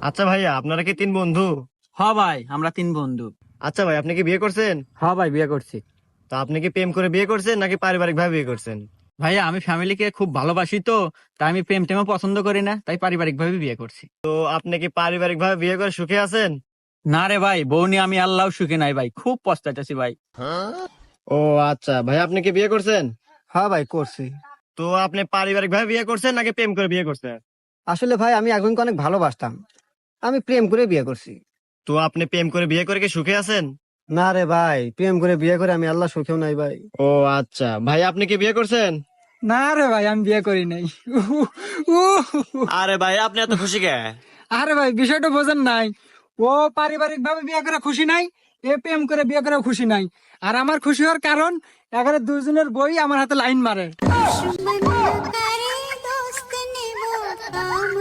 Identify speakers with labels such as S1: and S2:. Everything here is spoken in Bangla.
S1: আচ্ছা ভাইয়া, আপনারা কি তিন বন্ধু?
S2: হ ভাই, আমরা তিন বন্ধু।
S1: আচ্ছা ভাই, আপনি কি বিয়ে করছেন?
S2: হ ভাই, বিয়ে করছি।
S1: তো আপনি কি প্রেম করে বিয়ে করছেন নাকি পারিবারিক ভাবে বিয়ে করছেন?
S2: ভাইয়া, আমি ফ্যামিলিকে খুব ভালোবাসি, তো তাই আমি প্রেম টেমও পছন্দ করি না, তাই পারিবারিক ভাবে বিয়ে করছি।
S1: তো আপনি কি পারিবারিক ভাবে বিয়ে করে সুখে আছেন?
S2: না রে ভাই, বউ নিয়ে আমি আল্লাহ সুখে নাই ভাই, খুব পস্তাইতেছি ভাই।
S1: ও আচ্ছা ভাই, আপনি কি বিয়ে করছেন?
S3: হ্যাঁ ভাই, করছি।
S1: তো আপনি পারিবারিক ভাবে বিয়ে করছেন নাকি প্রেম করে বিয়ে করছেন?
S3: আসলে ভাই, আমি একজনকে অনেক ভালোবাসতাম, আমি প্রেম করে বিয়ে করছি।
S1: তো আপনি প্রেম করে বিয়ে করে কি সুখে আছেন?
S3: না রে ভাই, প্রেম করে বিয়ে করে আমি আল্লাহ সুখেও নাই ভাই।
S1: ও আচ্ছা ভাই, আপনি কি বিয়ে করছেন?
S4: না রে ভাই, আমি বিয়ে করি নাই।
S1: আরে ভাই, আপনি এত খুশি কে?
S4: আরে ভাই, বিষয়টা বোঝেন নাই। ও পারিবারিক ভাবে বিয়ে করে খুশি নাই, এ প্রেম করে বিয়ে করে খুশি নাই। আর আমার খুশি হওয়ার কারণ, এখানে দুজনের বই আমার হাতে লাইন মারে।
S5: दुश्मन करे दोस्त ने वो काम